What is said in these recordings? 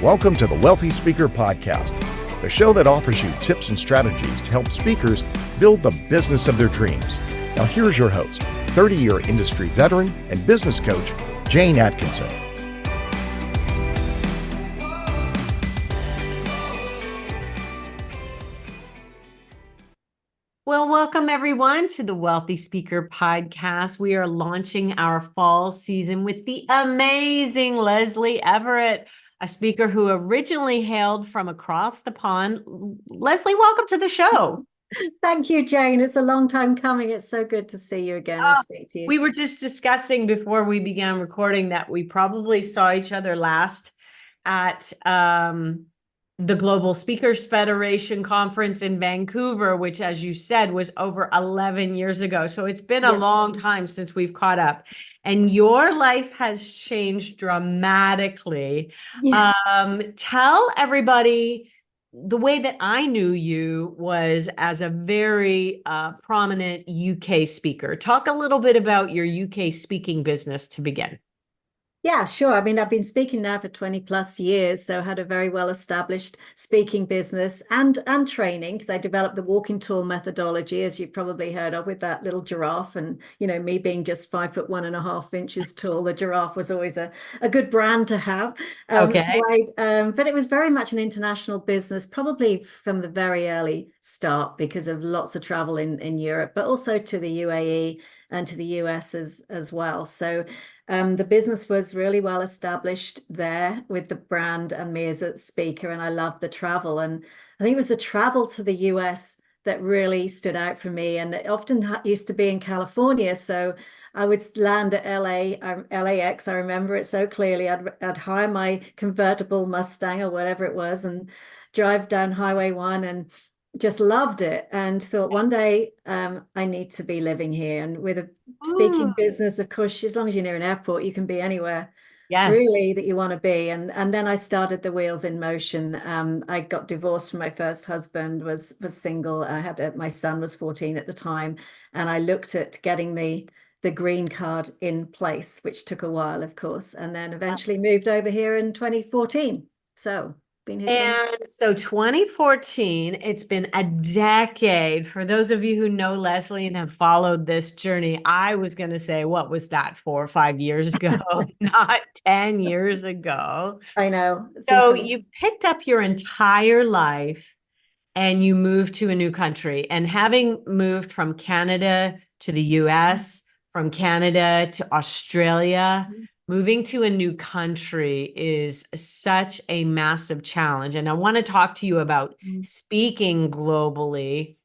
Welcome to the Wealthy Speaker Podcast, the show that offers you tips and strategies to help speakers build the business of their dreams. Now here's your host, 30-year industry veteran and business coach, Jane Atkinson. Well, welcome everyone to the Wealthy Speaker Podcast. We are launching our fall season with the amazing Lesley Everett, a speaker who originally hailed from across the pond. Lesley, welcome to the show. Thank you, Jane. It's a long time coming. It's so good to see you again and speak to you. We were just discussing before we began recording that we probably saw each other last at the Global Speakers Federation conference in Vancouver, which, as you said, was over 11 years ago. So it's been a long time since we've caught up. And your life has changed dramatically. Yes. Tell everybody, the way that I knew you was as a very prominent UK speaker. Talk a little bit about your UK speaking business to begin. Yeah, sure. I mean, I've been speaking now for 20 plus years, so had a very well established speaking business and training, because I developed the walking tall methodology, as you've probably heard of, with that little giraffe. And, you know, me being just 5'1.5" tall, the giraffe was always a good brand to have. Okay. But it was very much an international business, probably from the very early start, because of lots of travel in Europe, but also to the UAE and to the US as well. So the business was really well established there with the brand and me as a speaker, and I loved the travel. And I think it was the travel to the US that really stood out for me. And it often used to be in California. So I would land at LAX. I remember it so clearly. I'd hire my convertible Mustang or whatever it was and drive down Highway 1 and just loved it, and thought one day I need to be living here. And with a speaking business, of course, as long as you're near an airport, you can be anywhere really that you want to be. And then I started the wheels in motion. I got divorced from my first husband, was single. I had my son was 14 at the time, and I looked at getting the green card in place, which took a while, of course, and then eventually moved over here in 2014. So and so 2014, it's been a decade. For those of you who know Lesley and have followed this journey, I was going to say, what was that, 4 or 5 years ago, not 10 years ago. I know. So you picked up your entire life and you moved to a new country. And having moved from Canada to the US, from Canada to Australia, moving to a new country is such a massive challenge. And I want to talk to you about speaking globally,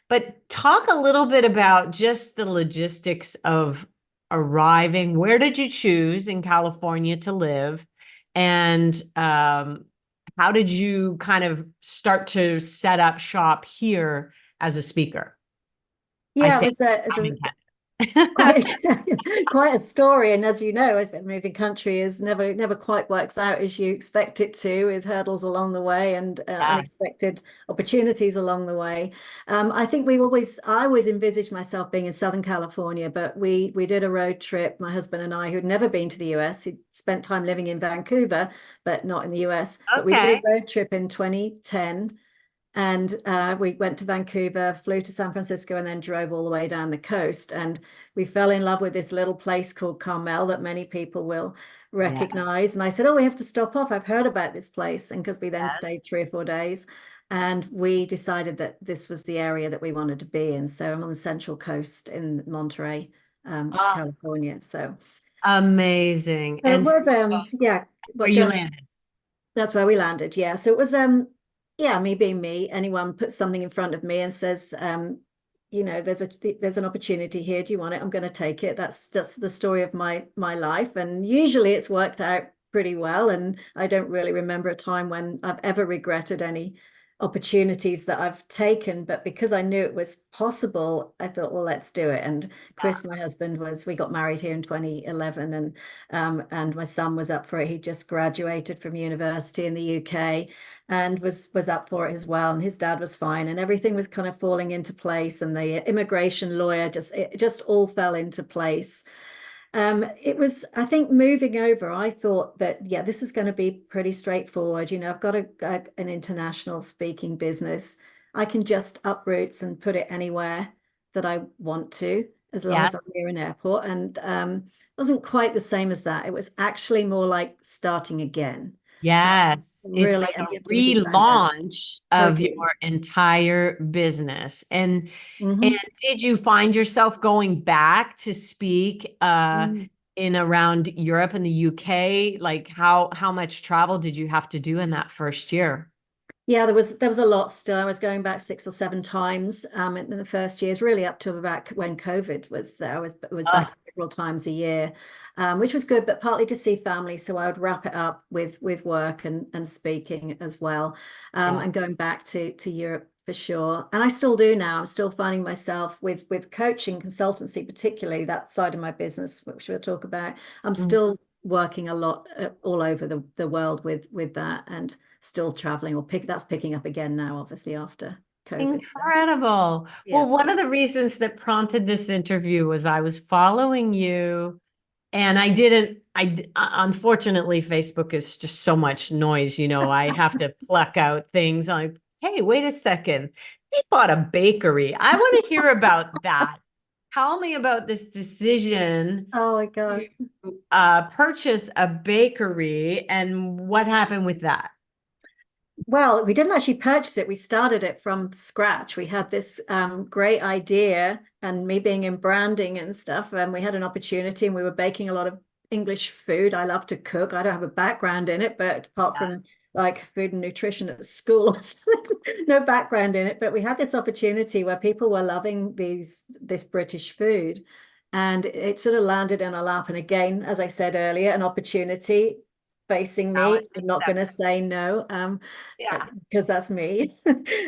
but talk a little bit about just the logistics of arriving. Where did you choose in California to live? And how did you kind of start to set up shop here as a speaker? Yeah, it was quite a story. And as you know, moving country is never quite works out as you expect it to, with hurdles along the way and unexpected opportunities along the way. I think I always envisaged myself being in Southern California, but we did a road trip, my husband and I, who'd never been to the US. He'd spent time living in Vancouver, but not in the US. But we did a road trip in 2010. And we went to Vancouver, flew to San Francisco, and then drove all the way down the coast. And we fell in love with this little place called Carmel that many people will recognize. And I said, oh, we have to stop off. I've heard about this place. And because we then stayed 3 or 4 days, and we decided that this was the area that we wanted to be in. So I'm on the Central Coast in Monterey, California. So amazing. And it was, where you landed. That's where we landed. Yeah. So it was, me being me. Anyone puts something in front of me and says, you know, there's an opportunity here. Do you want it? I'm going to take it. That's the story of my life. And usually it's worked out pretty well. And I don't really remember a time when I've ever regretted any opportunities that I've taken. But because I knew it was possible, I thought, well, let's do it. And Chris, my husband, we got married here in 2011, and my son was up for it. He just graduated from university in the UK and was up for it as well. And his dad was fine, and everything was kind of falling into place. And the immigration lawyer, it just all fell into place. It was, I think, moving over, I thought that, yeah, this is going to be pretty straightforward. I've got an international speaking business. I can just uproots and put it anywhere that I want to, as long as I'm Yes. near an airport. And it wasn't quite the same as that. It was actually more like starting again. Yes, it's Really, like and you a have to really plan that relaunch of totally. your entire business. And Hmm. did you find yourself going back to speak in around Europe and the UK? Like how much travel did you have to do in that first year? Yeah, there was a lot still. I was going back 6 or 7 times in the first years, really up to about when COVID was there. I was back Oh, several times a year, which was good, but partly to see family. So I would wrap it up with work and speaking as well, yeah. and going back to Europe for sure. And I still do now. I'm still finding myself with coaching, consultancy, particularly that side of my business, which we'll talk about. I'm Mm. still working a lot all over the world with that, and still traveling, or that's picking up again now, obviously after COVID. So Incredible. yeah. Well, one of the reasons that prompted this interview was I was following you and I didn't, unfortunately, Facebook is just so much noise. I have to pluck out things like, hey, wait a second. They bought a bakery. I want to hear about that. Tell me about this decision Oh my God. to purchase a bakery and what happened with that. Well, we didn't actually purchase it. We started it from scratch. We had this great idea, and me being in branding and stuff, and we had an opportunity, and we were baking a lot of English food. I love to cook. I don't have a background in it, but apart from like food and nutrition at school, no background in it. But we had this opportunity where people were loving this British food, and it sort of landed in our lap. And again, as I said earlier, an opportunity facing me. Challenge I'm not going to accepted. say no. Yeah. Because that's me.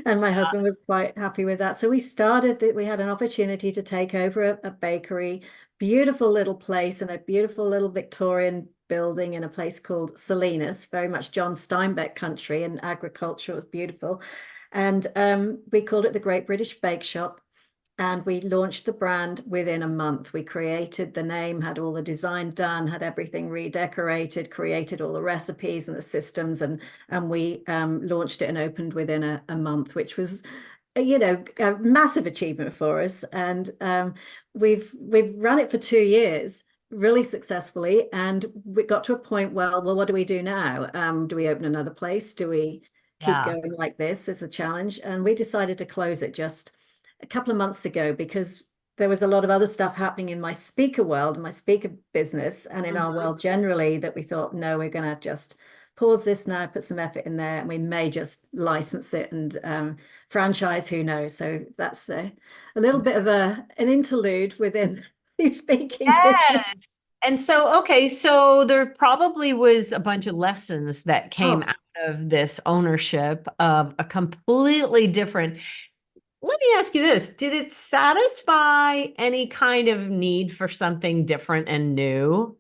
And my husband was quite happy with that. So we started that we had an opportunity to take over a bakery, beautiful little place and a beautiful little Victorian building in a place called Salinas, very much John Steinbeck country, and agriculture was beautiful. And we called it the Great British Bake Shop. And we launched the brand within a month. We created the name, had all the design done, had everything redecorated, created all the recipes and the systems, and we launched it and opened within a month, which was, a massive achievement for us. And we've run it for 2 years really successfully, and we got to a point, well, what do we do now? Do we open another place? Do we keep Yeah. going like this as a challenge? And we decided to close it just a couple of months ago, because there was a lot of other stuff happening in my speaker world, my speaker business, and in our Mhm. world generally, that we thought, no, we're going to just pause this now, put some effort in there, and we may just license it and franchise, who knows. So that's a little bit of an interlude within the speaking business. Yes. And so, okay, so there probably was a bunch of lessons that came Oh, out of this ownership of a completely different. Let me ask you this. Did it satisfy any kind of need for something different and new?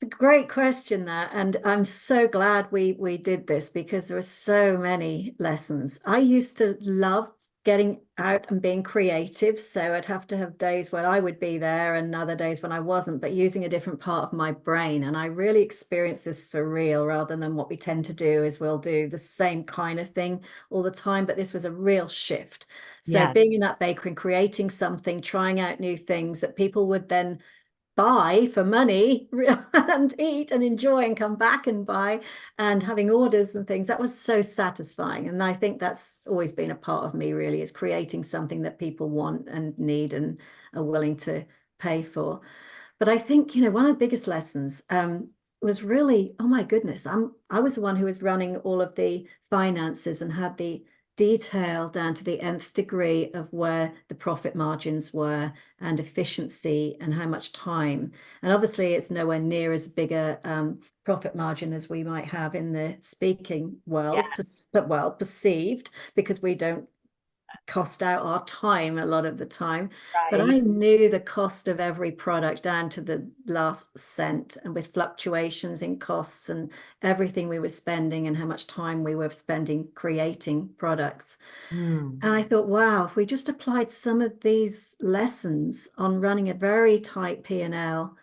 it's a great question, that, and I'm so glad we did this, because there are so many lessons. I used to love getting out and being creative, so I'd have to have days when I would be there and other days when I wasn't, but using a different part of my brain. And I really experienced this for real, rather than what we tend to do is we'll do the same kind of thing all the time. But this was a real shift. So Yes. being in that bakery and creating something, trying out new things that people would then buy for money and eat and enjoy and come back and buy, and having orders and things, that was so satisfying. And I think that's always been a part of me, really, is creating something that people want and need and are willing to pay for. But I think, one of the biggest lessons was really, oh my goodness, I was the one who was running all of the finances and had the detail down to the nth degree of where the profit margins were, and efficiency, and how much time. And obviously, it's nowhere near as big a profit margin as we might have in the speaking world, Yes. but well perceived, because we don't cost out our time a lot of the time. But I Right. knew the cost of every product down to the last cent, and with fluctuations in costs and everything we were spending, and how much time we were spending creating products. Hmm. And I thought, wow, if we just applied some of these lessons on running a very tight P&L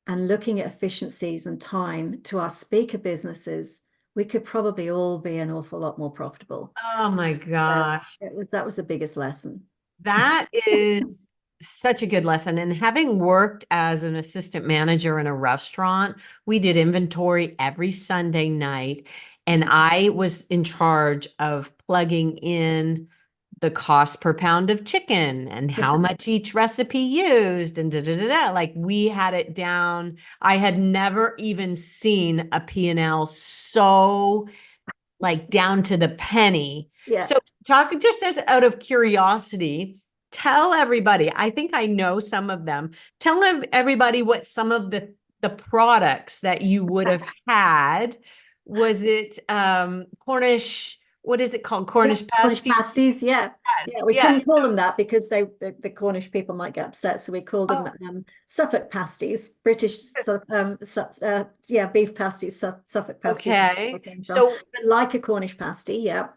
and looking at efficiencies and time to our speaker businesses, we could probably all be an awful lot more profitable. Oh my So gosh. that was the biggest lesson. That is such a good lesson. And having worked as an assistant manager in a restaurant, we did inventory every Sunday night. And I was in charge of plugging in the cost per pound of chicken and how much each recipe used and da da da da. Like we had it down. I had never even seen a P&L so like down to the penny. Yeah. So talk just as out of curiosity, tell everybody, I think I know some of them. Tell everybody what some of the products that you would have had. Was it Cornish, what is it called? Yeah, Cornish Cornish pasty? pasties, yeah. Yes, Yeah, we yes. couldn't call them that because the Cornish people might get upset. So we called them Suffolk pasties, yeah, beef pasties, Suffolk pasties is where Okay. they came from. So But like a Cornish pasty, yeah.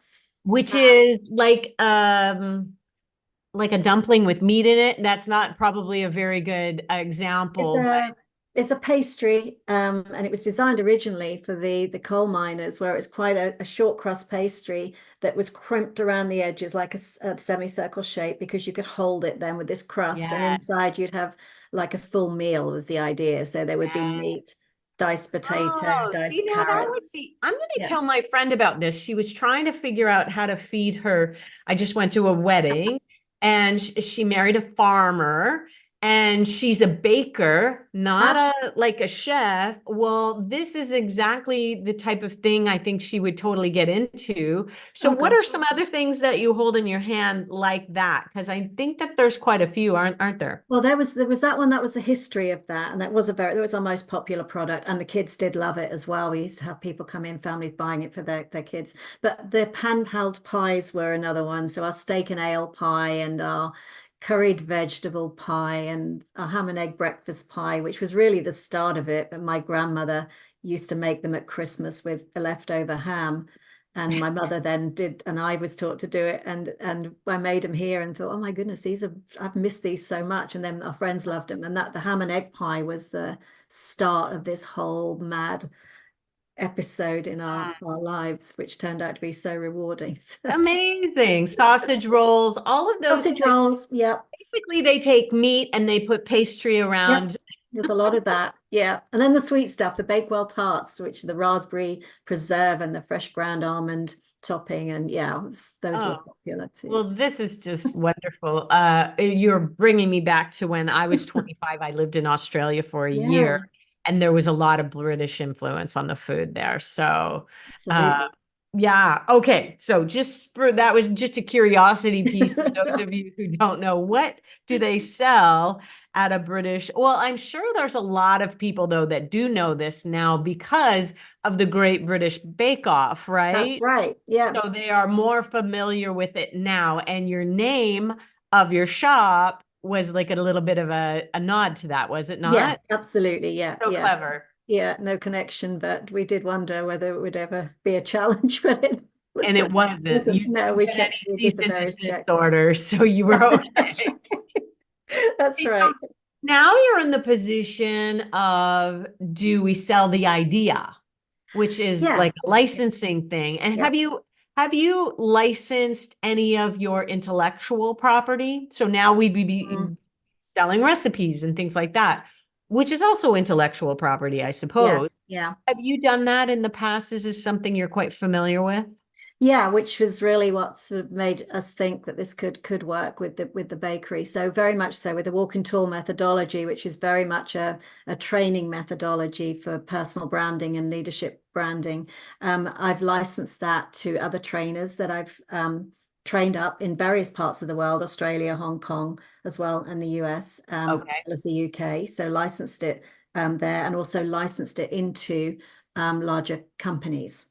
which is like a dumpling with meat in it. That's not probably a very good It's example, but a it's a pastry, and it was designed originally for the coal miners, where it was quite a short crust pastry that was crimped around the edges like a semicircle shape because you could hold it then with this crust, and yes. inside you'd have like a full meal was the idea. So there would be meat, diced potato, Oh, see, diced now that would carrots. be. I'm going to Yeah. tell my friend about this. She was trying to figure out how to feed her. I just went to a wedding and she married a farmer and she's a baker, not Ah, a like a chef. Well, this is exactly the type of thing I think she would totally get into. So, oh, what good. are some other things that you hold in your hand like that? Because I think that there's quite a few, aren't there? Well, there was that one that was the history of that, and that was our most popular product, and the kids did love it as well. We used to have people come in, families buying it for their kids. But the pan-held pies were another one. So our steak and ale pie and our curried vegetable pie and our ham and egg breakfast pie, which was really the start of it. But my grandmother used to make them at Christmas with the leftover ham. And my mother then did, and I was taught to do it, and I made them here and thought, oh my goodness, these are I've missed these so much. And then our friends loved them, and that the ham and egg pie was the start of this whole mad episode in our lives, which turned out to be so rewarding. So, Amazing. Sausage rolls, all of those sausage rolls, yep, basically they take meat and they put pastry yep. around. There's a lot of that, yeah. And then the sweet stuff, the Bakewell tarts, which the raspberry preserve and the fresh ground almond topping, and yeah, those were Oh, popular too. well, this is just wonderful. You're bringing me back to when I was 25. I lived in Australia for a year, Yeah, and there was a lot of British influence on the food there. So, uh, absolutely. yeah. Okay. So just for that was just a curiosity piece for those of you who don't know, what do they sell at a British? Well, I'm sure there's a lot of people though that do know this now because of the Great British Bake Off, That's right? right. Yeah. So they are more familiar with it now. And your name of your shop was like a little bit of a nod to that, was it Yeah, not? absolutely. Yeah. So Yeah. clever. Yeah. No connection, but we did wonder whether it would ever be a challenge, but it And it wasn't. You wasn't. No, didn't we get any checked, we did cease the and various desist checks. orders, so you were That's okay. right. That's Okay, so right. now you're in the position of, do we sell the idea, which is Yeah. like a licensing thing. And Yeah. have you licensed any of your intellectual property? So now we'd be Mm, selling recipes and things like that, which is also intellectual property, I yeah. suppose. Yeah. Have you done that in the past? Is this something you're quite familiar with? Yeah, which was really what sort of made us think that this could work with the bakery. So very much so with the walk and tool methodology, which is very much a training methodology for personal branding and leadership branding. I've licensed that to other trainers that I've trained up in various parts of the world, Australia, Hong Kong as well, and the US, as Okay. well as the UK. So licensed it there and also licensed it into larger companies,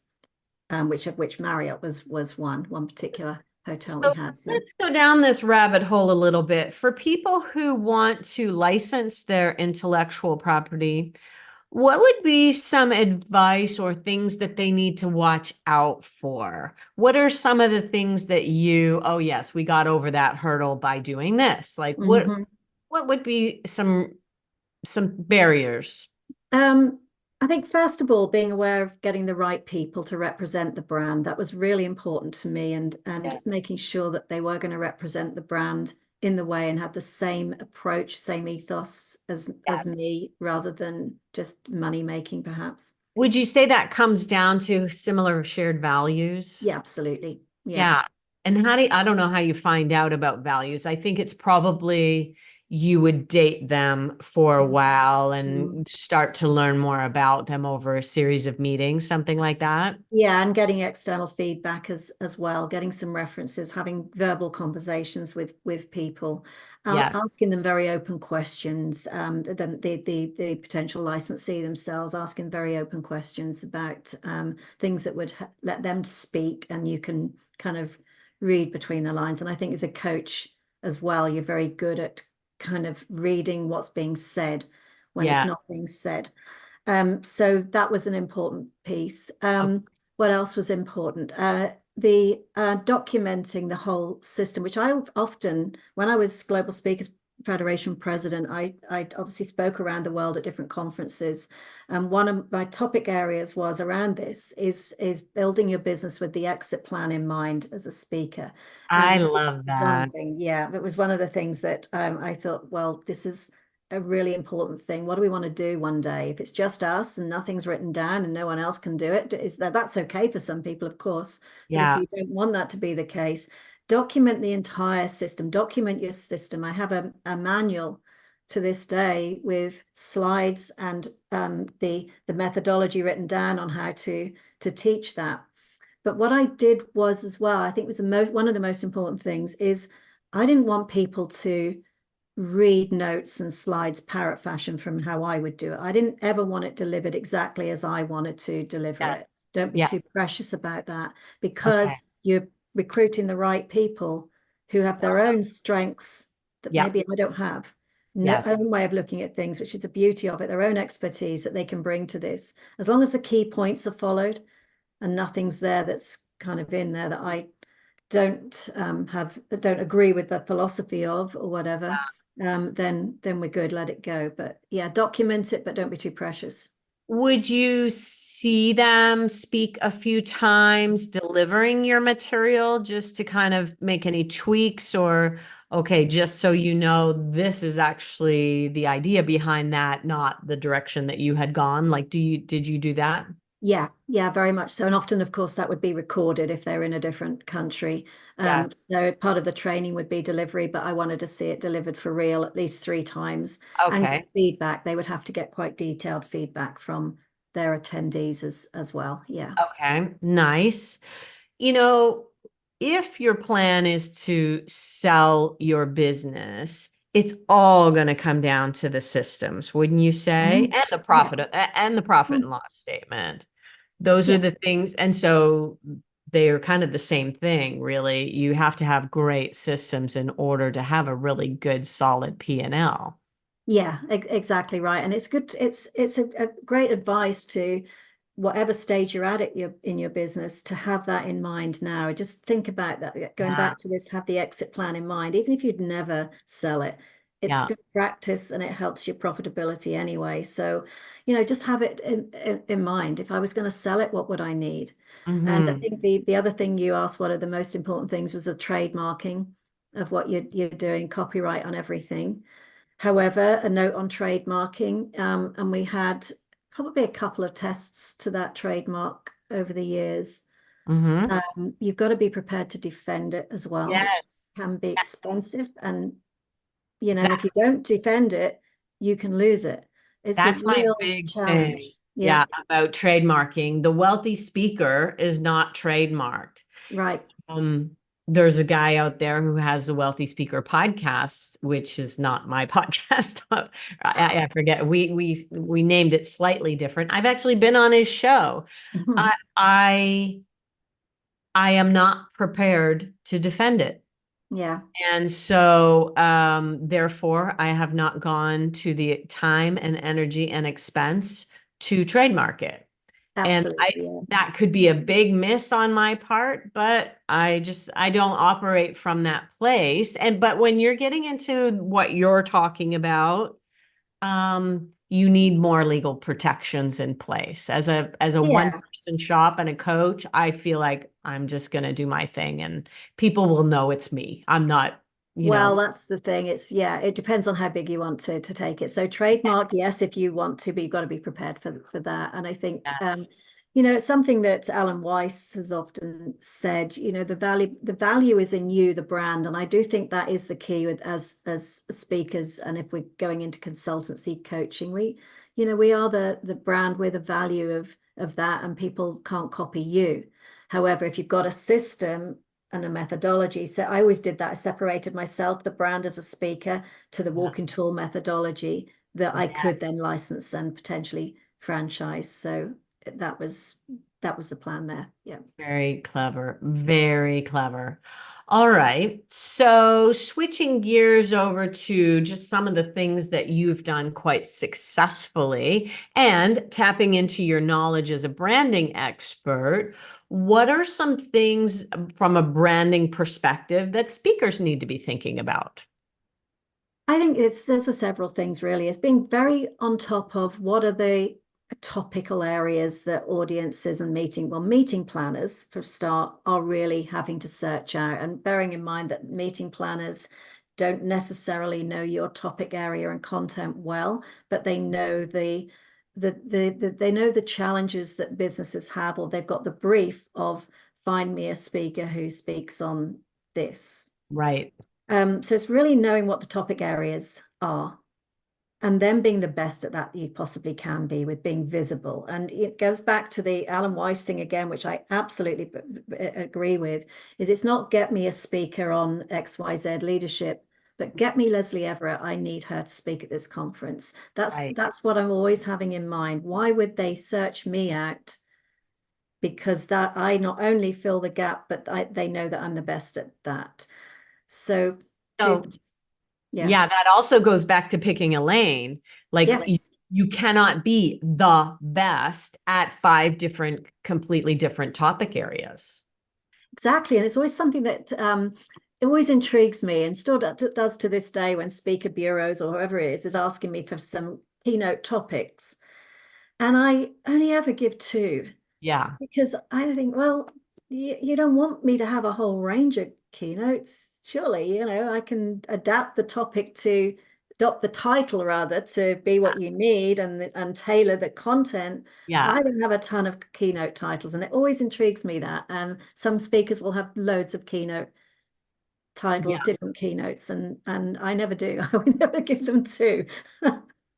which of which Marriott was one particular hotel we So had. So let's go down this rabbit hole a little bit. For people who want to license their intellectual property, what would be some advice or things that they need to watch out for? What are some of the things that oh yes, we got over that hurdle by doing this? Like mhm. what would be some some barriers? Um, I think first of all, being aware of getting the right people to represent the brand, that was really important to me, and Yeah. making sure that they were going to represent the brand in the way and have the same approach, same ethos as Yes. me, rather than just money making, perhaps. Would you say that comes down to similar shared values? Yeah, absolutely. Yeah. Yeah. And I don't know how you find out about values. I think it's probably you would date them for a while Mm. and start to learn more about them over a series of meetings, something like that. Yeah, and getting external feedback as well, getting some references, having verbal conversations with people, Yes. asking them very open questions, the potential licensee themselves, asking very open questions about things that would let them speak, and you can kind of read between the lines. And I think as a coach as well, you're very good at kind of reading what's being said when it's Yeah. not being said. So that was an important piece. Oh, What else was important? The documenting the whole system, which I often, when I was Global Speakers Federation president, I obviously spoke around the world at different conferences. And one of my topic areas was around this is building your business with the exit plan in mind as a speaker. I This love was one that. thing, yeah, that was one of the things that I thought, well, this is a really important thing. What do we want to do one day? If it's just us and nothing's written down and no one else can do it, is that's okay for some people, of course. But if Yeah. you don't want that to be the case, document the entire system, document your system. I have a manual to this day with slides and the methodology written down on how to teach that. But what I did was as well, I think was one of the most important things is I didn't want people to read notes and slides parrot fashion from how I would do it. I didn't ever want it delivered exactly as I wanted to deliver Yes. it. Don't be Yes. too precious about that, Okay. because you're recruiting the right people who have their own strengths that Yeah. maybe I don't have. No Yes. own way of looking at things, which is the beauty of it, their own expertise that they can bring to this. As long as the key points are followed and nothing's there that's kind of in there that I don't agree with the philosophy of or whatever, then we're good. Let it go. But yeah, document it, but don't be too precious. Would you see them speak a few times delivering your material just to kind of make any tweaks or, okay, just so you know, this is actually the idea behind that, not the direction that you had gone? Like, did you do that? Yeah, very much so. And often, of course, that would be recorded if they're in a different country. Yes. So part of the training would be delivery, but I wanted to see it delivered for real at least 3 times and Okay. get feedback. They would have to get quite detailed feedback from their attendees as well. Yeah. Okay. Nice. You know, if your plan is to sell your business, it's all going to come down to the systems, wouldn't you say? Mhm. And the Yeah. profit Mm. and loss statement. Those are Yeah. the things. And so they are kind of the same thing, really. You have to have great systems in order to have a really good, solid P&L. Yeah, exactly right. And it's good. It's a great advice to whatever stage you're at in your business to have that in mind now. Just think about that. Going Yeah. back to this, have the exit plan in mind, even if you'd never sell it. It's Yeah. good practice and it helps your profitability anyway. So, just have it in mind. If I was going to sell it, what would I need? And I Hmm. think the other thing you asked, what are the most important things, was the trademarking of what you're doing, copyright on everything. However, a note on trademarking, and we had probably a couple of tests to that trademark over the years. Hmm. You've got to be prepared to defend it as well, which Yes. can be expensive. And if That you don't defend it, you can lose it. It's a That's my real big thing. challenge. Yeah, Yeah, about trademarking. The wealthy speaker is not trademarked. right. Um, there's a guy out there who has a wealthy speaker podcast, which is not my podcast. I forget. We named it slightly different. I've actually been on his show. I Mhm. I I am not prepared to defend it. Yeah, And so, therefore, I have not gone to the time and energy and expense to trademark it. And absolutely. Yeah. that could be a big miss on my part, but I don't operate from that place. But when you're getting into what you're talking about, you need more legal protections in place. As a one Yeah. person shop and a coach, I feel like I'm just going to do my thing and people will know it's me. I'm not, Well, that's the thing. Yeah, it depends on how big you want to take it. So trademark, yes, yes, if you want to, but you've got to be prepared for that. And I think yes, it's something that Alan Weiss has often said, the value is in you, the brand. And I do think that is the key with as speakers. And if we're going into consultancy coaching, we are the brand, we're the value of that, and people can't copy you. However, if you've got a system and a methodology. So I always did that. I separated myself, the brand as a speaker, to the yeah, walking tour methodology that I yeah. could then license and potentially franchise. So that was the plan there. Yeah. Very clever. Very clever. All right. So switching gears over to just some of the things that you've done quite successfully and tapping into your knowledge as a branding expert, what are some things from a branding perspective that speakers need to be thinking about? I think there's several things really. It's being very on top of what are the topical areas that audiences and meeting planners for a start are really having to search out, and bearing in mind that meeting planners don't necessarily know your topic area and content well, but they know they know the challenges that businesses have, or they've got the brief of find me a speaker who speaks on this. Right. So it's really knowing what the topic areas are and then being the best at that you possibly can be with being visible. And it goes back to the Alan Weiss thing again, which I absolutely agree with, is it's not get me a speaker on XYZ leadership, but get me Lesley Everett. I need her to speak at this conference. Right. That's what I'm always having in mind. Why would they search me out? Because that I not only fill the gap, but they know that I'm the best at that. So two So things. Yeah. yeah, that also goes back to picking a lane. Like Yes, you cannot be the best at five different, completely different topic areas. exactly. And it's always something that it always intrigues me, and still does to this day, when speaker bureaus or whoever it is asking me for some keynote topics. And I only ever give two, Yeah. because I think, well, you don't want me to have a whole range of keynotes. Surely, I can adapt the title rather to be what you need, and tailor the content. Yeah. I don't have a ton of keynote titles, and it always intrigues me that some speakers will have loads of keynote titles, Yeah. different keynotes, and I never do. I would never give them two.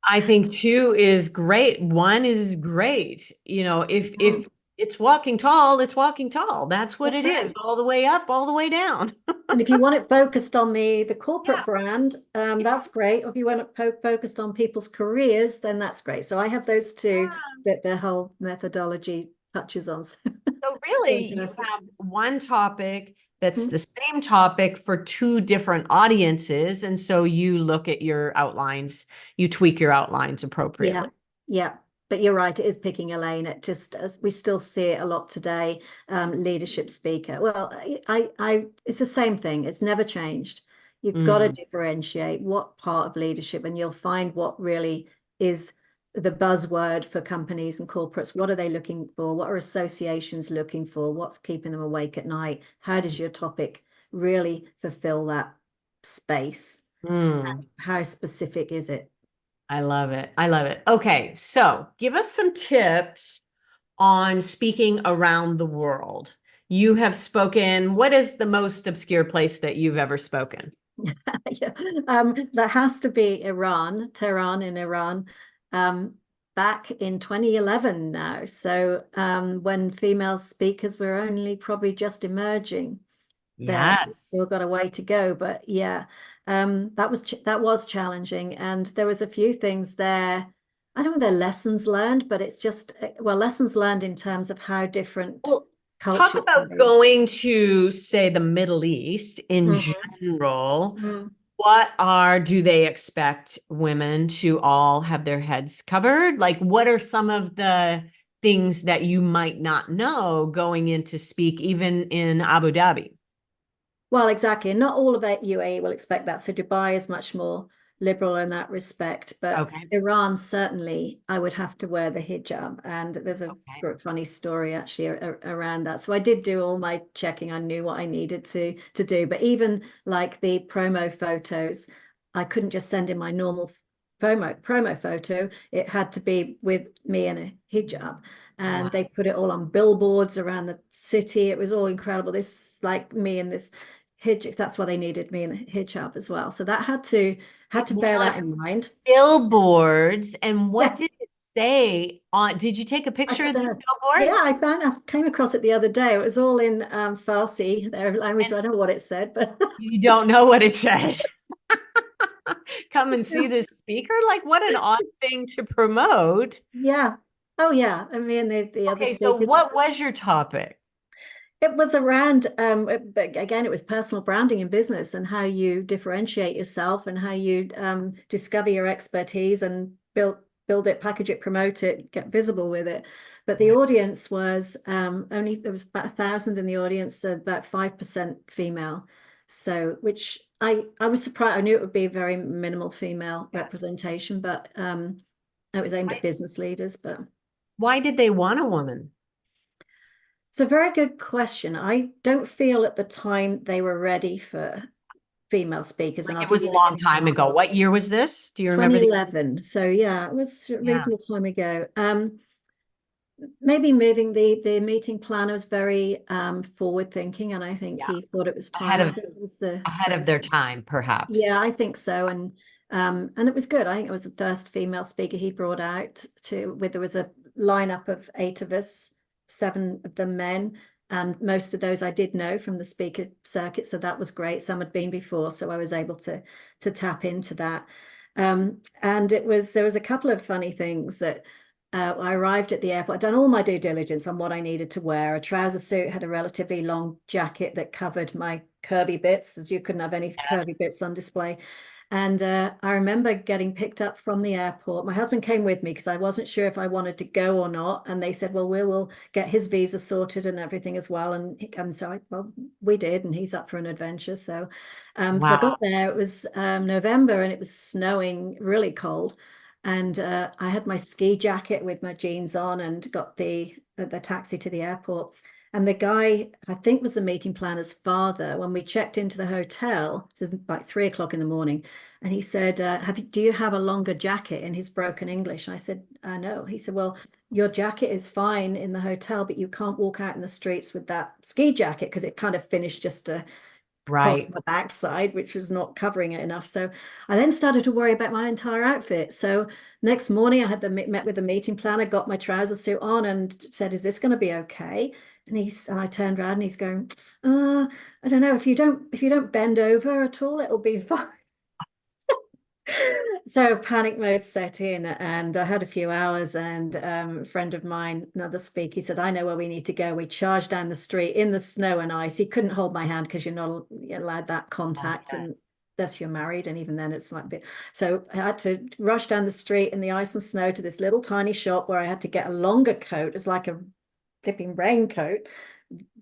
I think two is great. One is great. If it's walking tall, it's walking tall. That's what That's it is, right. all the way up, all the way down. And if you want it focused on the Yeah. corporate brand, that's great. Or if you want it focused on people's careers, then that's great. So I have those two that the whole methodology touches on. So So really, you interesting. have one topic that's Mhm. the same topic for two different audiences. And so you look at your outlines, you tweak your outlines Yeah, appropriately. yeah. But you're right, it is picking a lane. It just, as we still see it a lot today, leadership speaker. Well, it's the same thing. It's never changed. You've got to Mm, differentiate what part of leadership, and you'll find what really is the buzzword for companies and corporates. What are they looking for? What are associations looking for? What's keeping them awake at night? How does your topic really fulfill that space? mm. How specific is it? I love it. I love it. Okay, so give us some tips on speaking around the world. You have spoken, what is the most obscure place that you've ever spoken? Yeah. That has to be Iran, Tehran in Iran, um, back in 2011 now. So when female speakers were only probably just emerging there, still Yes. got a way to go. But yeah, that was challenging, and there was a few things there. I don't know if they're lessons learned, but it's just well, lessons learned in terms of how different Well, talk cultures can about be. going to, say, the Middle East in Mhm. general. Mm. Do they expect women to all have their heads covered? Like, what are some of the things that you might not know going in to speak, even in Abu Dhabi? Well, exactly. And not all of UAE will expect that. So Dubai is much more liberal in that respect. But Okay. Iran, certainly, I would have to wear the hijab. And there's a Okay. funny story actually around that. So I did do all my checking. I knew what I needed to do. But even like the promo photos, I couldn't just send in my normal promo photo. It had to be with me in a hijab. Wow. And they put it all on billboards around the city. It was all incredible. This like me in this hijab. That's why they needed me in a hijab as well. So that had to bear that in mind. Billboards. And what Yeah, did it say on, did you take a I picture took of these that. Yeah, billboards? I came across it the other day. It was all in Farsi, their language. And So I don't know what it said, but you don't know what it said. Come and yeah. see this speaker? Like, what an odd thing to promote. Yeah. Oh yeah. I mean the other Okay, so speakers. what was your topic? It was around, but again, it was personal branding in business and how you differentiate yourself and how you discover your expertise and build it, package it, promote it, get visible with it. But the audience was only, there was about 1,000 in the audience, so about 5% female. So, which I was surprised. I knew it would be a very minimal female representation, but it was aimed at business leaders. But Why did they want a woman? it's a very good question. I don't feel at the time they were ready for female speakers, and Like I'll it give was a you an long time ago. example. What year was this? Do you remember the? 2011. So yeah, it was a Yeah. reasonable time ago. Maybe moving the meeting planner was very forward thinking, and I think Yeah. he thought it was Ahead time. I of think it was the ahead of first. their time, perhaps. Yeah, I think so. And it was good. I think it was the first female speaker he brought out to with there was a lineup of 8 of us, 7 of them men, and most of those I did know from the speaker circuit. So that was great. Some had been before, so I was able to tap into that. And there was a couple of funny things that I arrived at the airport. I'd done all my due diligence on what I needed to wear. A trouser suit, had a relatively long jacket that covered my curvy bits, as you couldn't have any curvy bits on display. And I remember getting picked up from the airport. My husband came with me because I wasn't sure if I wanted to go or not. And they said, well, we will get his visa sorted and everything as well. And so we did, and he's up for an adventure. So I Wow. got there. It was November and it was snowing, really cold. And I had my ski jacket with my jeans on and got the taxi to the airport. And the guy, I think was the meeting planner's father, when we checked into the hotel, it was like 3 o'clock in the morning, and he said, do you have a longer jacket, in his broken English? And I said, no. He said, well, your jacket is fine in the hotel, but you can't walk out in the streets with that ski jacket because it kind of finished just across Right. my backside, which was not covering it enough. So I then started to worry about my entire outfit. So next morning I had met with the meeting planner, got my trouser suit on and said, is this going to be okay? And I turned around and he's going, I don't know, if you don't bend over at all, it'll be fine. So panic mode set in, and I had a few hours, and a friend of mine, another speaker, he said, I know where we need to go. We charged down the street in the snow and ice. He couldn't hold my hand because you're not allowed that contact, Okay. and unless you're married, and even then it's like a bit. So I had to rush down the street in the ice and snow to this little tiny shop where I had to get a longer coat. It's like a flipping raincoat,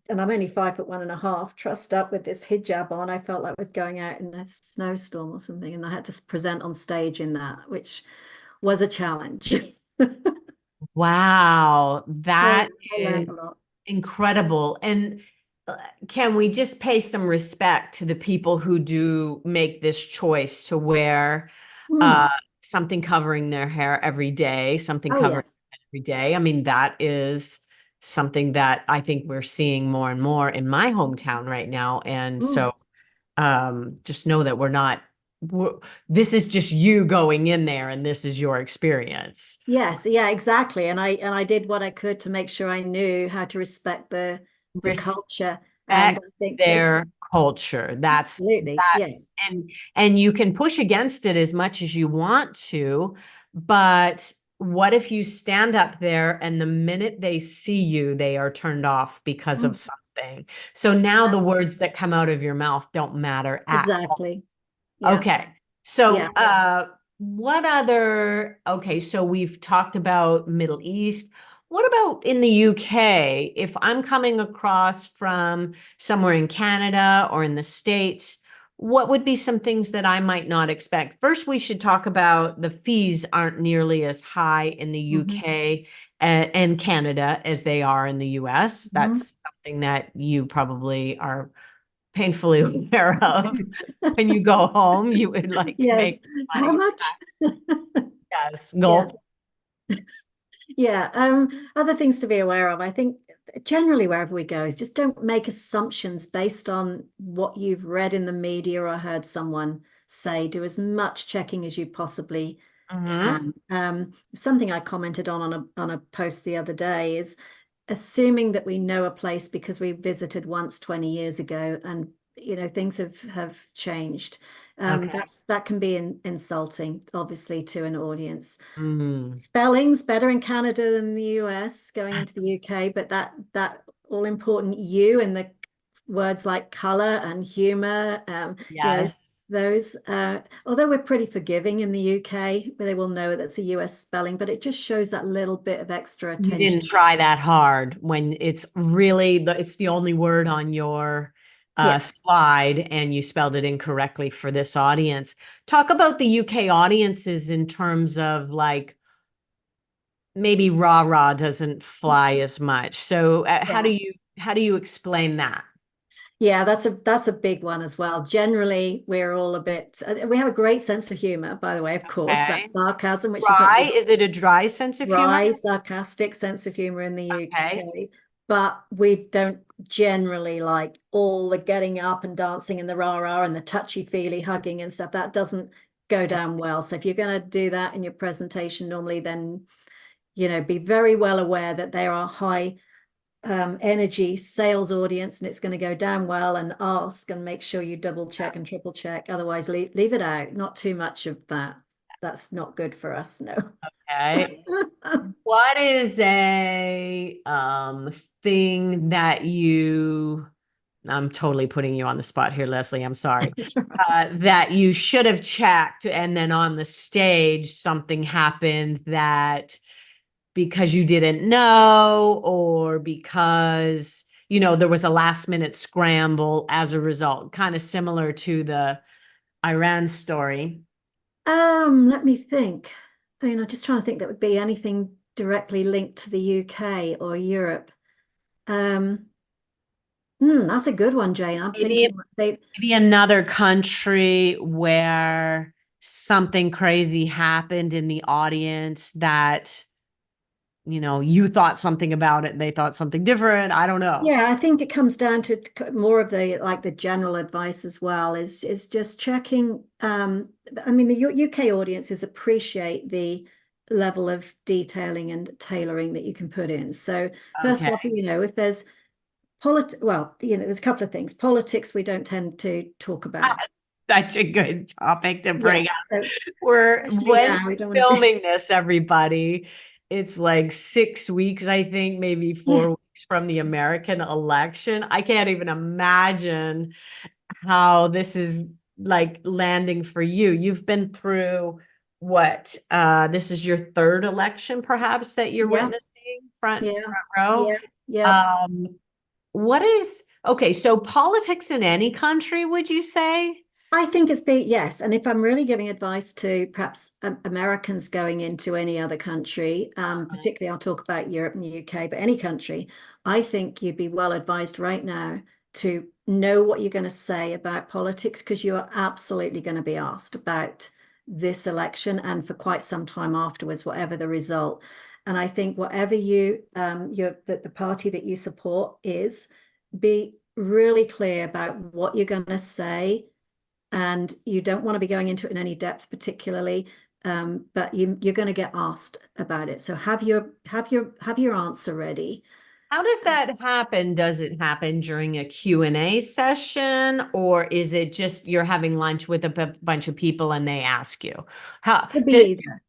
and I'm only 5'1.5", trussed up with this hijab on. I felt like I was going out in a snowstorm or something, and I had to present on stage in that, which was a challenge. Wow. So That I is learned a lot. incredible. And can we just pay some respect to the people who do make this choice to wear uh, Mm. something covering their hair every day, something Oh, covering yes. every day? I mean, that is something that I think we're seeing more and more in my hometown right now. And Mm. so just know that we're, this is just you going in there and this is your experience. Yes, yeah, exactly. And I did what I could to make sure I knew how to respect the culture. And Respect I think there's their culture. absolutely, yeah, That's and you can push against it as much as you want to, but what if you stand up there and the minute they see you, they are turned off because of mm, something? So now the words that come out of your mouth don't matter at all. exactly. Yeah, Okay. yeah. So, what other, okay, so we've talked about Middle East. What about in the UK? If I'm coming across from somewhere in Canada or in the States, what would be some things that I might not expect? First, we should talk about the fees aren't nearly as high in the UK and Canada as they are in the US. That's something that you probably are painfully aware of. Yes. When you go home, you would like to Yes. make How money. much? Yes, Yeah. gulp. Yeah. Other things to be aware of. I think generally wherever we go is just don't make assumptions based on what you've read in the media or heard someone say. Do as much checking as you possibly can. Something I commented on a post the other day is assuming that we know a place because we visited once 20 years ago and things have changed. Okay. That can be insulting, obviously, to an audience. Mm. Spelling's better in Canada than the US going into the UK, but that all important you and the words like color and humor, Yes. those, although we're pretty forgiving in the UK, where they will know that's a US spelling, but it just shows that little bit of extra You didn't attention. try that hard when it's really it's the only word on your Yes. slide and you spelled it incorrectly for this audience. Talk about the UK audiences in terms of like maybe rah doesn't fly as much. So Yeah. how do you explain that? Yeah, that's a big one as well. Generally, we're all a bit, we have a great sense of humor, by the way, of course. Okay. That's sarcasm, which is not Dry? just Is it a dry sense of humor? dry, sarcastic sense of humor in the Okay. UK, but we don't generally like all the getting up and dancing and the rah-rah and the touchy-feely hugging and stuff. That doesn't go down well. So if you're going to do that in your presentation normally, then, be very well aware that there are high energy sales audience and it's going to go down well, and ask and make sure you double check and triple check. Otherwise, leave it out. Not too much of that. That's not good for us. No. Okay. What is a thing that I'm totally putting you on the spot here, Lesley. I'm sorry. That you should have checked, and then on the stage, something happened that because you didn't know, or because, there was a last minute scramble as a result, kind of similar to the Iran story. Let me think. I mean, I'm just trying to think that would be anything directly linked to the UK or Europe. Um, that's a good one, Jane. I'm Maybe thinking they, maybe another country where something crazy happened in the audience that, you thought something about it and they thought something different. I don't know. yeah, I think it comes down to more of the general advice as well, is just checking. I mean, the UK audiences appreciate the level of detailing and tailoring that you can put in. So first Okay. off, if there's well, there's a couple of things. Politics we don't tend to talk about. That's such a good topic to Yeah. bring up. So especially When now, we don't want to be. filming this, everybody, it's like 6 weeks, I think, maybe Yeah. 4 weeks from the American election. I can't even imagine how this is like landing for you. You've been through what? This is your third election, perhaps, that you're Yeah. witnessing front Yeah. row. Yeah. Yeah. Um, what is okay? So politics in any country, would you say? I think yes. And if I'm really giving advice to perhaps Americans going into any other country, particularly I'll talk about Europe and the UK, but any country, I think you'd be well advised right now to know what you're going to say about politics, because you are absolutely going to be asked about this election and for quite some time afterwards, whatever the result. And I think whatever the party that you support is, be really clear about what you're going to say, and you don't want to be going into it in any depth particularly, but you're going to get asked about it. So have your answer ready. How does that happen? Does it happen during a Q&A session, or is it just you're having lunch with a bunch of people and they ask you? How Could be either.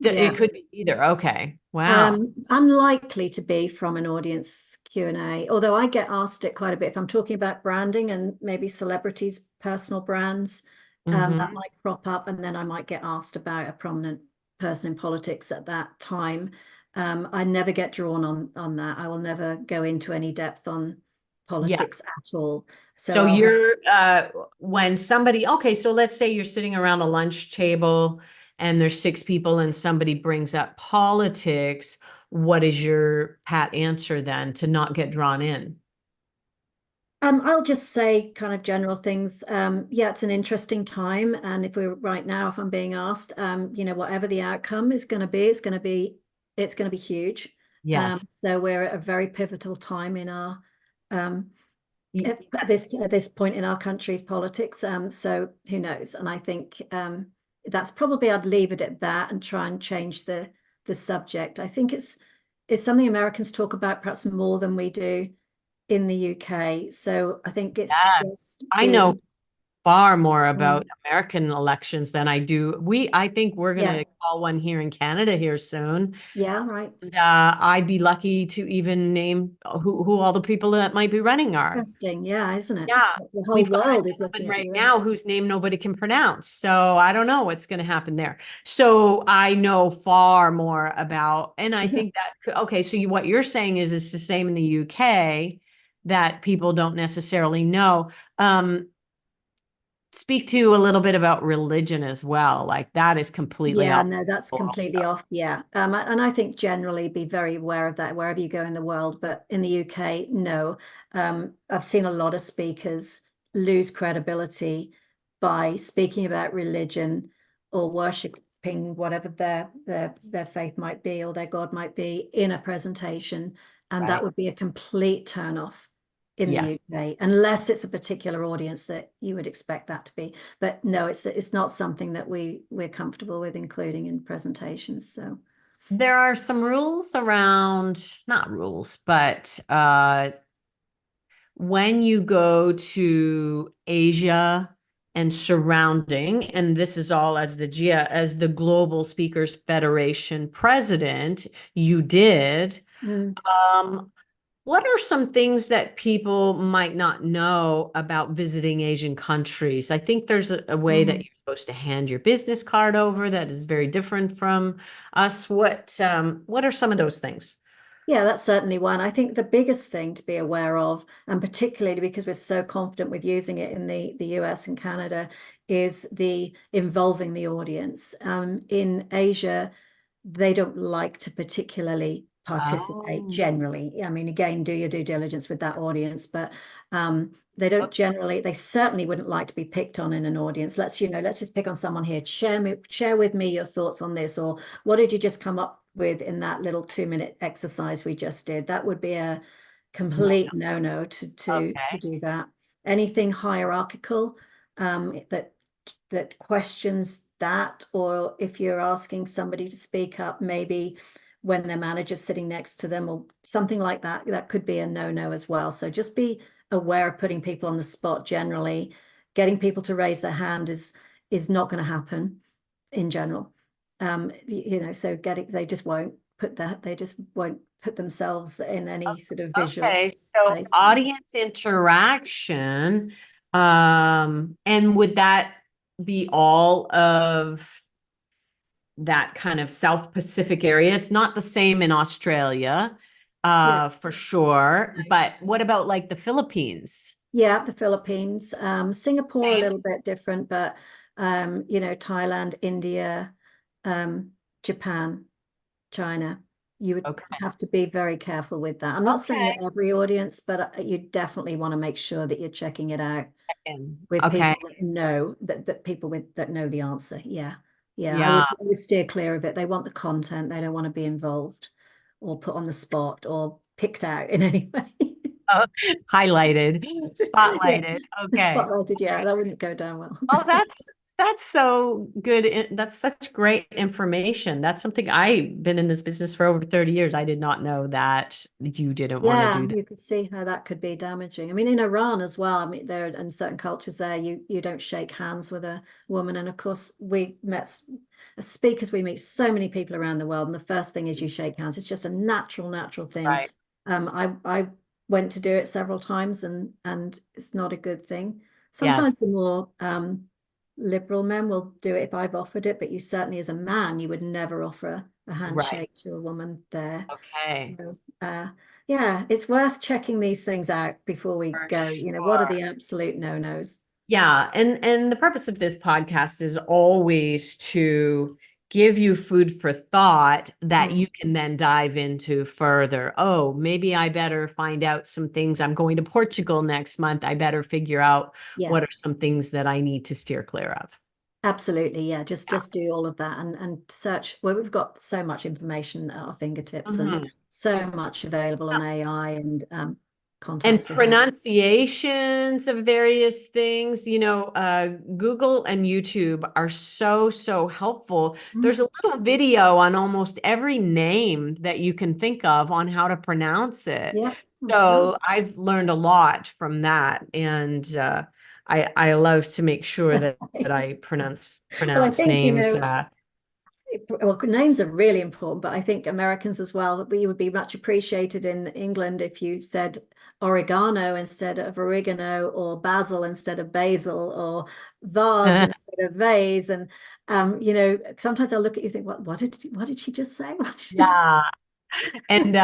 Yeah. it could be either. Okay. Wow. Unlikely to be from an audience Q&A, although I get asked it quite a bit. If I'm talking about branding and maybe celebrities' personal brands, that might crop up, and then I might get asked about a prominent person in politics at that time. I never get drawn on that. I will never go into any depth on Yeah. politics at all. So So I'll have, you're when somebody, okay, so let's say you're sitting around a lunch table and there's six people and somebody brings up politics, what is your pat answer then to not get drawn in? I'll just say kind of general things. Yeah, it's an interesting time, and if we're right now, if I'm being asked, whatever the outcome is going to be, it's going to be huge. Yes. So we're at a very pivotal time in our at Yes. this point in our country's politics. So who knows? And I think that's probably I'd leave it at that and try and change the subject. I think it's something Americans talk about perhaps more than we do in the UK. So I think it's Yeah. just I being, know far more about um, American elections than I do. I think we're going yeah, to call one here in Canada here soon. yeah, right. And I'd be lucky to even name who all the people that might be running are. Interesting, yeah, isn't it? Yeah, The whole we've got a world is gentleman looking at right US. now whose name nobody can pronounce. So I don't know what's going to happen there. So I know far more about, and I think okay, so what you're saying is it's the same in the UK that people don't necessarily know. Speak to a little bit about religion as well. Like that is completely Yeah, out. no, that's completely off. Yeah. And I think generally be very aware of that wherever you go in the world. But in the UK, no. I've seen a lot of speakers lose credibility by speaking about religion or worshiping whatever their faith might be or their God might be in a presentation. And that Right. would be a complete turn off in the Yeah. UK, unless it's a particular audience that you would expect that to be. But no, it's not something that we're comfortable with including in presentations. So There are some rules around, not rules, but when you go to Asia and surrounding, and this is all as the GIA, as the Global Speakers Federation president, you did. mm, Um, what are some things that people might not know about visiting Asian countries? I think there's a way that mm. you're supposed to hand your business card over that is very different from us. What are some of those things? Yeah, that's certainly one. I think the biggest thing to be aware of, and particularly because we're so confident with using it in the US and Canada, is the involving the audience. In Asia, they don't like to particularly participate Oh, generally. I mean, again, do your due diligence with that audience, but they don't generally, they certainly wouldn't like to be picked on in an audience. Let's just pick on someone here. Share with me your thoughts on this, or what did you just come up with in that little 2-minute exercise we just did? That would be a no. complete no-no to Okay. do that. Anything hierarchical that questions that, or if you're asking somebody to speak up, maybe when their manager's sitting next to them or something like that, that could be a no-no as well. So just be aware of putting people on the spot generally. Getting people to raise their hand is not going to happen in general. So they just won't put themselves in any sort of visual Okay, so place. audience interaction, and would that be all of that kind of South Pacific area? It's not the same in Australia, Yeah. for sure. But what about like the Philippines? Yeah, the Philippines, Singapore a Same. little bit different, but Thailand, India, Japan, China. You would Okay. have to be very careful with that. I'm not saying Okay. that every audience, but you definitely want to make sure that you're checking it out with Okay. people that know that people that know the answer. Yeah. Yeah, Yeah. I would steer clear of it. They want the content. They don't want to be involved or put on the spot or picked out in any way. Oh, highlighted, Yeah, spotlighted. Okay. spotlighted. Yeah, that wouldn't go down well. Oh, that's so good. That's such great information. That's something I've been in this business for over 30 years. I did not know that you didn't want to Yeah, do that. you could see how that could be damaging. I mean, in Iran as well, I mean, there in certain cultures there, you don't shake hands with a woman. And of course, we met as speakers, we meet so many people around the world, and the first thing is you shake hands. It's just a natural thing. Right. I went to do it several times, and it's not a good thing. Sometimes Yes. the more liberal men will do it if I've offered it, but you certainly, as a man, you would never offer a Right. handshake to a woman there. So, Okay. uh, Yeah, it's worth checking these things out before we For go. What are sure. the absolute no-nos? Yeah, and the purpose of this podcast is always to give you food for thought that Mm, you can then dive into further. Oh, maybe I better find out some things. I'm going to Portugal next month. I better figure out yeah, what are some things that I need to steer clear of. absolutely. Yeah, Yeah. just do all of that and search. Well, we've got so much information at our fingertips and Mhm. so much available on AI and And contacts we have. pronunciations of various things, Google and YouTube are so helpful. There's Mm, a little video on almost every name that you can think of on how to pronounce it. yeah, I'm sure. So I've learned a lot from that, and I love to make sure that I Well, I pronounce think, names. well, names are really important, but I think Americans as well, we would be much appreciated in England if you said oregano instead of oregano, or basil instead of basil, or vase instead of vase. And sometimes I look at you and think, what did she just say? Yeah. And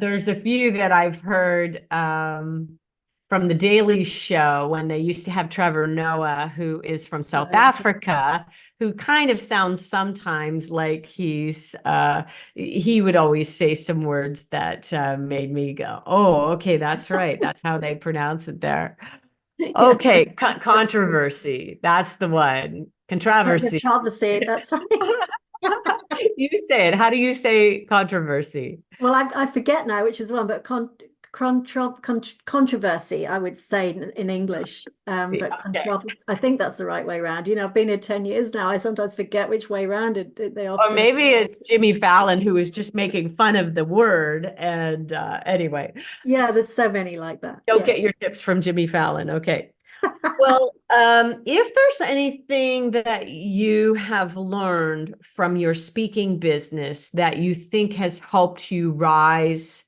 there's a few that I've heard from the Daily Show when they used to have Trevor Noah, who is from South Okay. Africa, who kind of sounds sometimes like he would always say some words that made me go, oh, okay, that's right. That's how they pronounce it there. Yeah, Okay, controversy. That's the one. Controversy. controversy. That's right. You say it. How do you say controversy? Well, I forget now which is one, but controversy, I would say in English. But Okay. controversy, I think that's the right way around. I've been here 10 years now. I sometimes forget which way around they Or often. maybe it's Jimmy Fallon who was just making fun of the word. And anyway, Yeah, there's so many like that. don't Yeah. get your tips from Jimmy Fallon. Okay. Well, if there's anything that you have learned from your speaking business that you think has helped you rise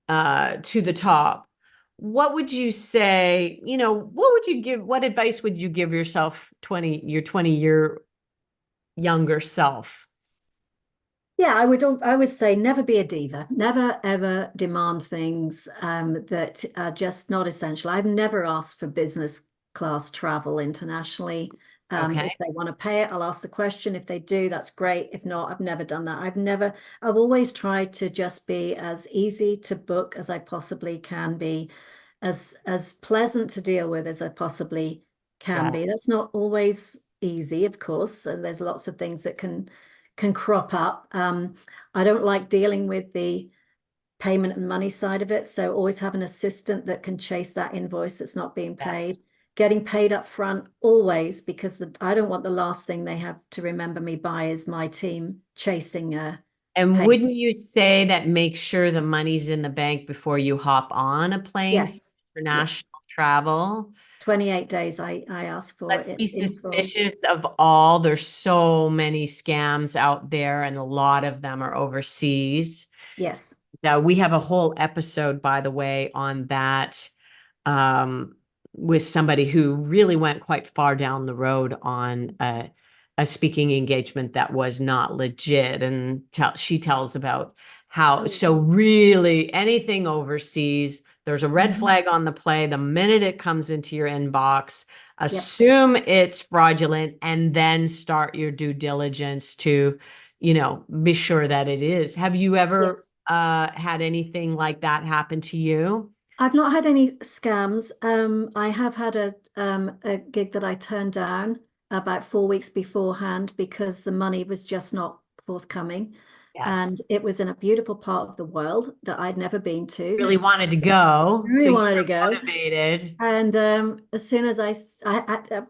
to the top, what would you say? What advice would you give yourself, your 20-year younger self? Yeah, I would say never be a diva. Never ever demand things that are just not essential. I've never asked for business class travel internationally. Okay. If they want to pay it, I'll ask the question. If they do, that's great. If not, I've never done that. I've always tried to just be as easy to book as I possibly can be, as pleasant to deal with as I possibly can Yeah. be. That's not always easy, of course, and there's lots of things that can crop up. I don't like dealing with the payment and money side of it. So always have an assistant that can chase that invoice that's not being paid. Yes. Getting paid up front always, because I don't want the last thing they have to remember me by is my team chasing a And pay. wouldn't you say that make sure the money's in the bank before you hop on a plane for Yes, yes. international travel? 28 days I asked for Let's it be in full. suspicious of all. There's so many scams out there, and a lot of them are overseas. Yes. Now, we have a whole episode, by the way, on that um, with somebody who really went quite far down the road on a speaking engagement that was not legit. And she tells about how, Oh, so really anything overseas, there's a red mhm. flag on the play. The minute it comes into your inbox, Yep. assume it's fraudulent and then start your due diligence to, be sure that it is. Have you ever Yes. had anything like that happen to you? I've not had any scams. I have had a gig that I turned down about 4 weeks beforehand because the money was just not forthcoming. Yes. And it was in a beautiful part of the world that I'd never been to. Really wanted to go, so Really you wanted to were go. motivated. And as soon as I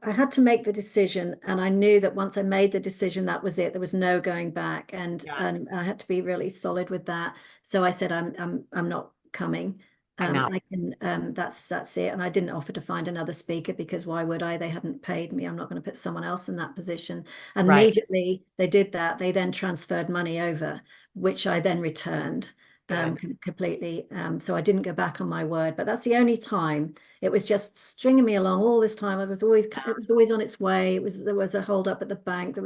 had to make the decision, and I knew that once I made the decision, that was it. There was no going back, and Yes, I had to be really solid with that. So I said, I'm not coming. I know. I can that's it. And I didn't offer to find another speaker because why would I? They hadn't paid me. I'm not going to put someone else in that position. And Right. immediately they did that. They then transferred money over, which I then returned Good. completely. So I didn't go back on my word. But that's the only time. It was just stringing me along all this time. It was always on its way. There was a hold up at the bank.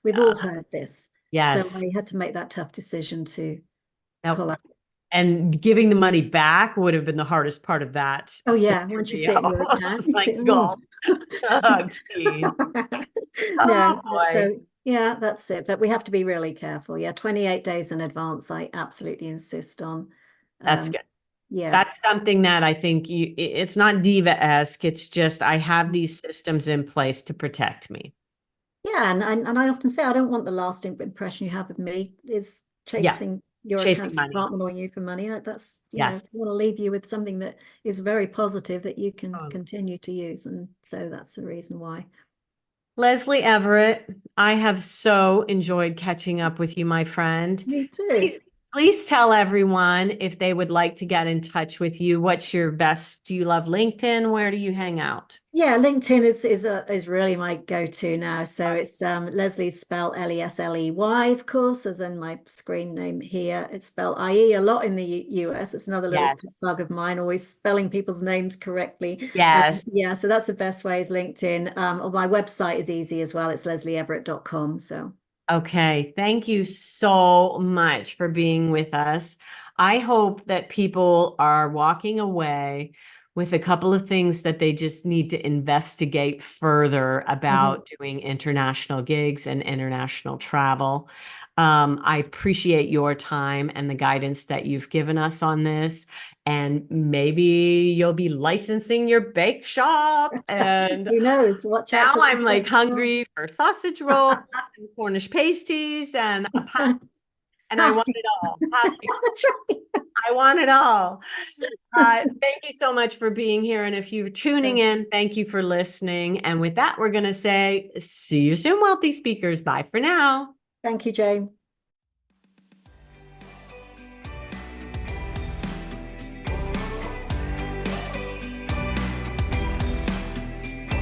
We've all Yeah. heard this. So Yes. I had to make that tough decision to Now, pull out. And giving the money back would have been the hardest part of that. Oh yeah, once you sit in your account, It's you like, think, God, oh, geez. Oh, no, boy. so yeah, that's it. But we have to be really careful. Yeah, 28 days in advance, I absolutely insist on. That's Um, good. yeah. That's something that I think it's not diva-esque. It's just I have these systems in place to protect me. Yeah, and I often say I don't want the last impression you have of me is Yeah. chasing your Chasing accounts money. department or you for money. That's, I Yes. want to leave you with something that is very positive that you can Oh. continue to use. And so that's the reason why. Lesley Everett, I have so enjoyed catching up with you, my friend. Me too. Please tell everyone if they would like to get in touch with you. What's your best? Do you love LinkedIn? Where do you hang out? Yeah, LinkedIn is really my go-to now. So it's Lesley spelled Lesley, of course, as in my screen name here. It's spelled IE a lot in the US. It's another little Yes. bug of mine, always spelling people's names correctly. Yes. Yeah, so that's the best way is LinkedIn. My website is easy as well. It's leslieeverett.com. So Okay. Thank you so much for being with us. I hope that people are walking away with a couple of things that they just need to investigate further about doing international gigs and international travel. I appreciate your time and the guidance that you've given us on this. And maybe you'll be licensing your bake shop. And who knows? Watch out now for I'm like success. hungry for sausage rolls and Cornish pasties and a pasta. And I want Pasty. it all. Pasty. That's right. I want it all. Thank you so much for being here. And if you're tuning in, thank you for listening. And with that, we're going to say, see you soon, wealthy speakers. Bye for now. Thank you, Jane.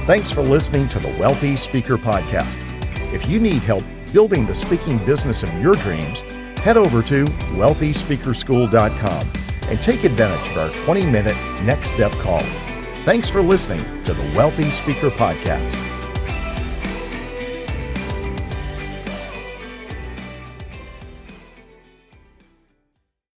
Thanks for listening to the Wealthy Speaker Podcast. If you need help building the speaking business of your dreams, head over to wealthyspeakerschool.com and take advantage of our 20-minute next step call. Thanks for listening to the Wealthy Speaker Podcast.